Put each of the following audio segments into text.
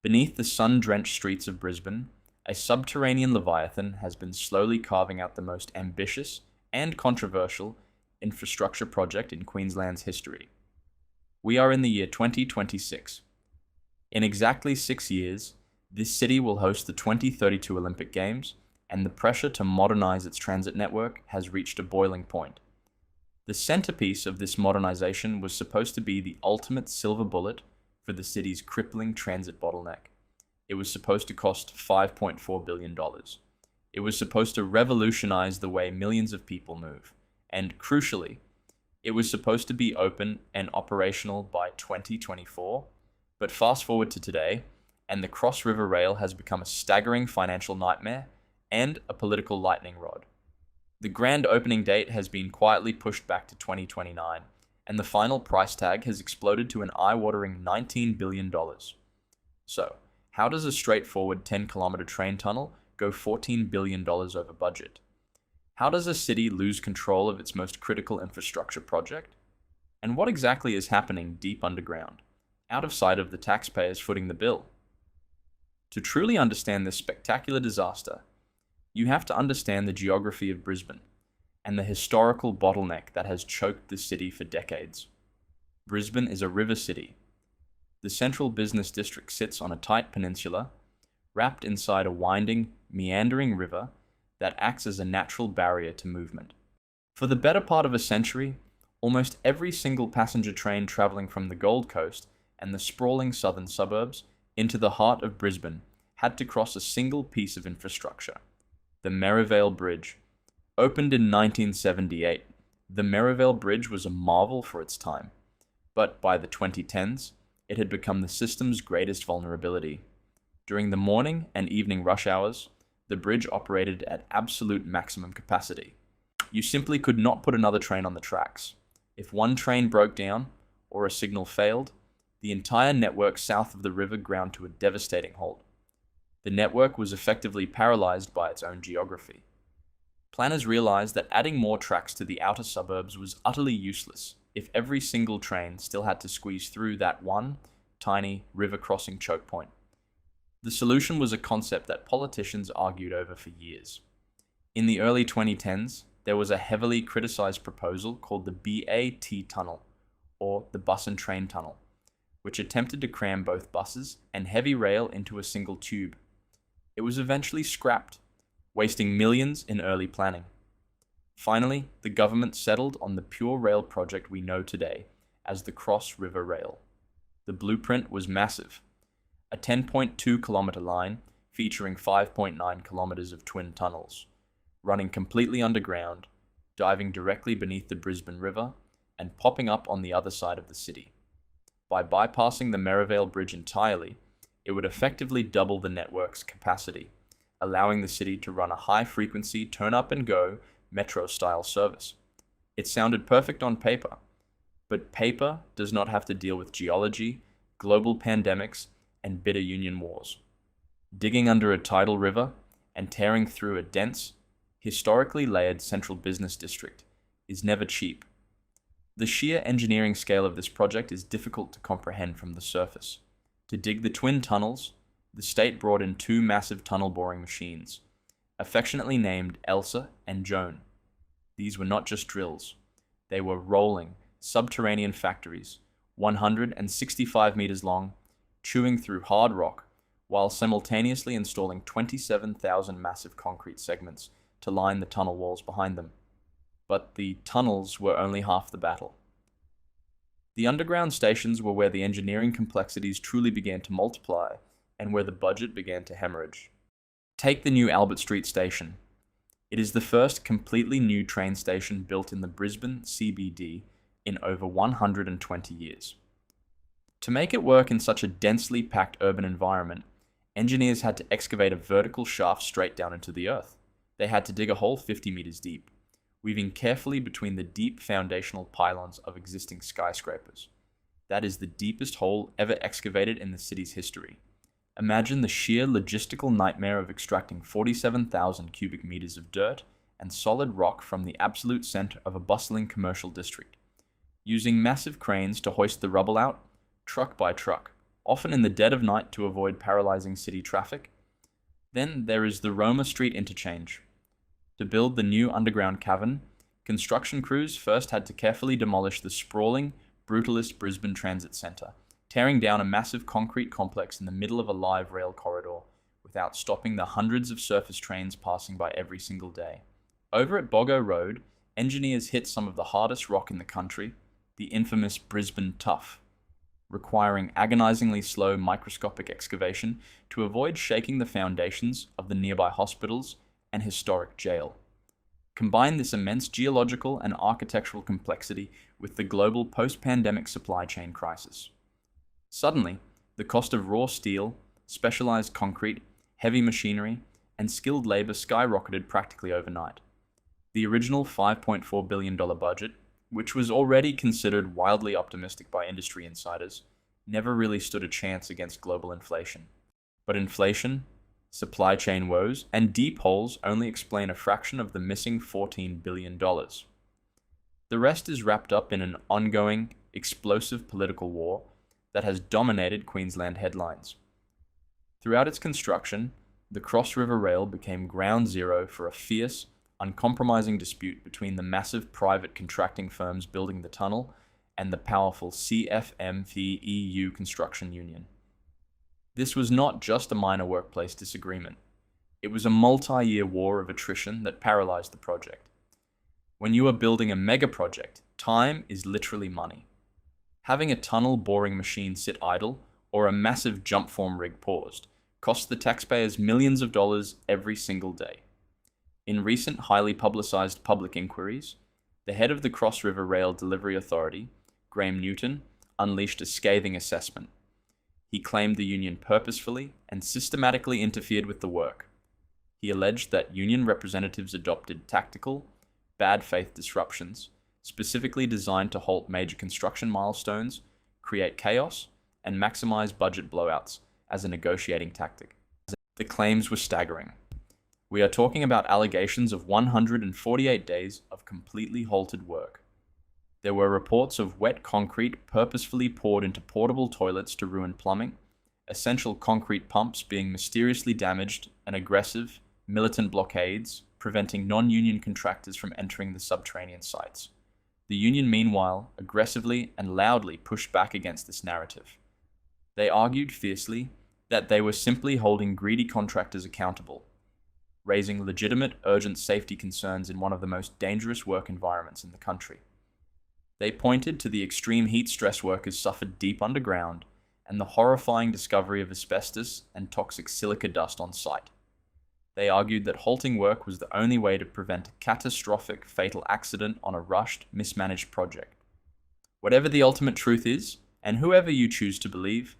Beneath the sun-drenched streets of Brisbane, a subterranean leviathan has been slowly carving out the most ambitious and controversial infrastructure project in Queensland's history. We are in the year 2026. In exactly 6 years, this city will host the 2032 Olympic Games, and the pressure to modernize its transit network has reached a boiling point. The centerpiece of this modernization was supposed to be the ultimate silver bullet for the city's crippling transit bottleneck. It was supposed to cost $5.4 billion. It was supposed to revolutionize the way millions of people move. And crucially, it was supposed to be open and operational by 2024. But fast forward to today, and the Cross River Rail has become a staggering financial nightmare and a political lightning rod. The grand opening date has been quietly pushed back to 2029, and the final price tag has exploded to an eye-watering $19 billion. So, how does a straightforward 10-kilometer train tunnel go $14 billion over budget? How does a city lose control of its most critical infrastructure project? And what exactly is happening deep underground, out of sight of the taxpayers footing the bill? To truly understand this spectacular disaster, you have to understand the geography of Brisbane and the historical bottleneck that has choked the city for decades. Brisbane is a river city. The central business district sits on a tight peninsula, wrapped inside a winding, meandering river that acts as a natural barrier to movement. For the better part of a century, almost every single passenger train travelling from the Gold Coast and the sprawling southern suburbs into the heart of Brisbane had to cross a single piece of infrastructure: the Merivale Bridge. Opened in 1978, the Merivale Bridge was a marvel for its time, but by the 2010s, it had become the system's greatest vulnerability. During the morning and evening rush hours, the bridge operated at absolute maximum capacity. You simply could not put another train on the tracks. If one train broke down or a signal failed, the entire network south of the river ground to a devastating halt. The network was effectively paralyzed by its own geography. Planners realized that adding more tracks to the outer suburbs was utterly useless if every single train still had to squeeze through that one tiny river-crossing choke point. The solution was a concept that politicians argued over for years. In the early 2010s, there was a heavily criticized proposal called the BAT Tunnel, or the Bus and Train Tunnel, which attempted to cram both buses and heavy rail into a single tube. It was eventually scrapped, wasting millions in early planning. Finally, the government settled on the pure rail project we know today as the Cross River Rail. The blueprint was massive: a 10.2-kilometer line featuring 5.9 kilometers of twin tunnels, running completely underground, diving directly beneath the Brisbane River, and popping up on the other side of the city. By bypassing the Merivale Bridge entirely, it would effectively double the network's capacity, allowing the city to run a high-frequency turn-up-and-go metro-style service. It sounded perfect on paper, but paper does not have to deal with geology, global pandemics, and bitter union wars. Digging under a tidal river and tearing through a dense, historically layered central business district is never cheap. The sheer engineering scale of this project is difficult to comprehend from the surface. To dig the twin tunnels, the state brought in two massive tunnel boring machines, affectionately named Elsa and Joan. These were not just drills. They were rolling, subterranean factories, 165 meters long, chewing through hard rock, while simultaneously installing 27,000 massive concrete segments to line the tunnel walls behind them. But the tunnels were only half the battle. The underground stations were where the engineering complexities truly began to multiply and where the budget began to hemorrhage. Take the new Albert Street station. It is the first completely new train station built in the Brisbane CBD in over 120 years. To make it work in such a densely packed urban environment, engineers had to excavate a vertical shaft straight down into the earth. They had to dig a hole 50 meters deep, weaving carefully between the deep foundational pylons of existing skyscrapers. That is the deepest hole ever excavated in the city's history. Imagine the sheer logistical nightmare of extracting 47,000 cubic meters of dirt and solid rock from the absolute center of a bustling commercial district, using massive cranes to hoist the rubble out, truck by truck. often in the dead of night to avoid paralyzing city traffic. Then there is the Roma Street interchange. To build the new underground cavern, construction crews first had to carefully demolish the sprawling, brutalist Brisbane Transit Centre, tearing down a massive concrete complex in the middle of a live rail corridor, without stopping the hundreds of surface trains passing by every single day. Over at Boggo Road, engineers hit some of the hardest rock in the country, the infamous Brisbane Tuff, requiring agonizingly slow microscopic excavation to avoid shaking the foundations of the nearby hospitals and historic jail. Combine this immense geological and architectural complexity with the global post-pandemic supply chain crisis. Suddenly, the cost of raw steel, specialized concrete, heavy machinery, and skilled labor skyrocketed practically overnight. The original $5.4 billion budget, which was already considered wildly optimistic by industry insiders, never really stood a chance against global inflation. But inflation, supply chain woes, and deep holes only explain a fraction of the missing $14 billion. The rest is wrapped up in an ongoing, explosive political war that has dominated Queensland headlines. Throughout its construction, the Cross River Rail became ground zero for a fierce, uncompromising dispute between the massive private contracting firms building the tunnel and the powerful CFMV-EU construction union. This was not just a minor workplace disagreement. It was a multi-year war of attrition that paralyzed the project. When you are building a mega project, time is literally money. Having a tunnel boring machine sit idle or a massive jump form rig paused costs the taxpayers millions of dollars every single day. In recent highly publicized public inquiries, the head of the Cross River Rail Delivery Authority, Graham Newton, unleashed a scathing assessment. He claimed the union purposefully and systematically interfered with the work. He alleged that union representatives adopted tactical, bad faith disruptions, specifically designed to halt major construction milestones, create chaos, and maximize budget blowouts as a negotiating tactic. The claims were staggering. We are talking about allegations of 148 days of completely halted work. There were reports of wet concrete purposefully poured into portable toilets to ruin plumbing, essential concrete pumps being mysteriously damaged, and aggressive, militant blockades preventing non-union contractors from entering the subterranean sites. The union, meanwhile, aggressively and loudly pushed back against this narrative. They argued fiercely that they were simply holding greedy contractors accountable, raising legitimate, urgent safety concerns in one of the most dangerous work environments in the country. They pointed to the extreme heat stress workers suffered deep underground and the horrifying discovery of asbestos and toxic silica dust on site. They argued that halting work was the only way to prevent a catastrophic, fatal accident on a rushed, mismanaged project. Whatever the ultimate truth is, and whoever you choose to believe,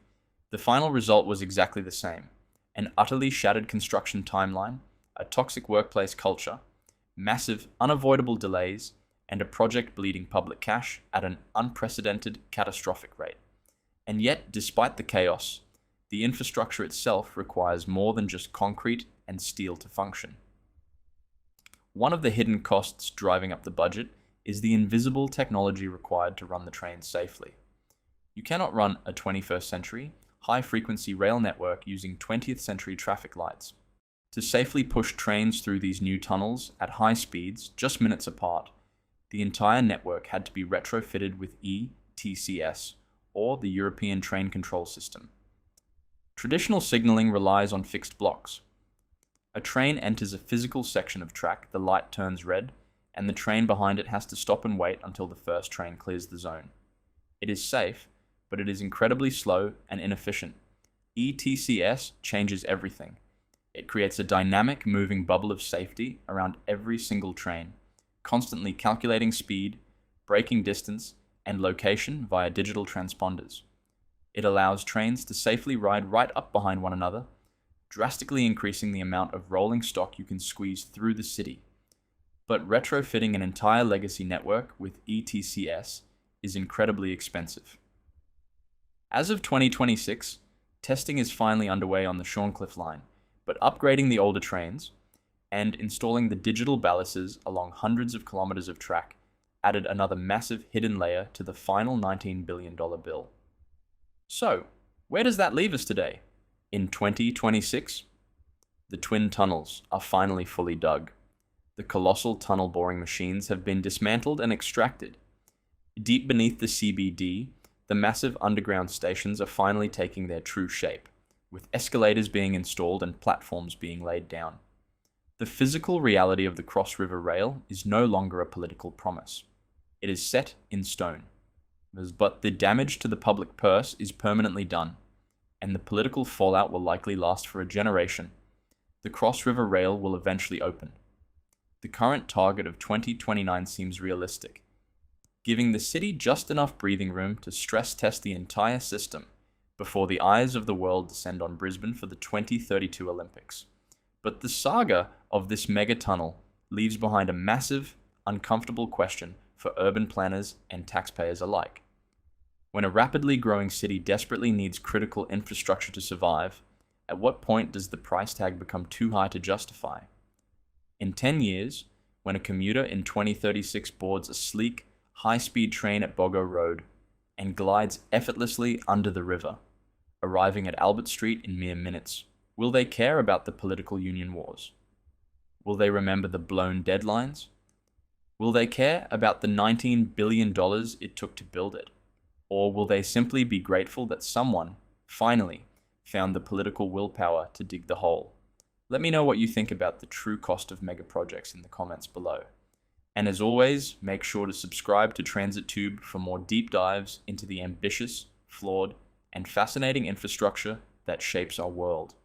the final result was exactly the same: an utterly shattered construction timeline, a toxic workplace culture, massive, unavoidable delays, and a project bleeding public cash at an unprecedented, catastrophic rate. And yet, despite the chaos, the infrastructure itself requires more than just concrete and steel to function. One of the hidden costs driving up the budget is the invisible technology required to run the trains safely. You cannot run a 21st century, high-frequency rail network using 20th century traffic lights. To safely push trains through these new tunnels at high speeds, just minutes apart, the entire network had to be retrofitted with ETCS, or the European Train Control System. Traditional signaling relies on fixed blocks. A train enters a physical section of track, the light turns red, and the train behind it has to stop and wait until the first train clears the zone. It is safe, but it is incredibly slow and inefficient. ETCS changes everything. It creates a dynamic, moving bubble of safety around every single train, constantly calculating speed, braking distance, and location via digital transponders. It allows trains to safely ride right up behind one another, drastically increasing the amount of rolling stock you can squeeze through the city. But retrofitting an entire legacy network with ETCS is incredibly expensive. As of 2026, testing is finally underway on the Shorncliffe line, but upgrading the older trains and installing the digital balances along hundreds of kilometers of track added another massive hidden layer to the final $19 billion bill. So, Where does that leave us today? In 2026? The twin tunnels are finally fully dug. The colossal tunnel boring machines have been dismantled and extracted. Deep beneath the CBD, the massive underground stations are finally taking their true shape, with escalators being installed and platforms being laid down. The physical reality of the Cross River Rail is no longer a political promise. It is set in stone. But the damage to the public purse is permanently done, and the political fallout will likely last for a generation. The Cross River Rail will eventually open. The current target of 2029 seems realistic, giving the city just enough breathing room to stress test the entire system before the eyes of the world descend on Brisbane for the 2032 Olympics. But the saga of this mega tunnel leaves behind a massive, uncomfortable question for urban planners and taxpayers alike. When a rapidly growing city desperately needs critical infrastructure to survive, at what point does the price tag become too high to justify? In 10 years, when a commuter in 2036 boards a sleek, high-speed train at Boggo Road and glides effortlessly under the river, arriving at Albert Street in mere minutes, will they care about the political union wars? Will they remember the blown deadlines? Will they care about the $19 billion it took to build it? Or will they simply be grateful that someone, finally, found the political willpower to dig the hole? Let me know what you think about the true cost of mega projects in the comments below. And as always, make sure to subscribe to TransitTube for more deep dives into the ambitious, flawed, and fascinating infrastructure that shapes our world.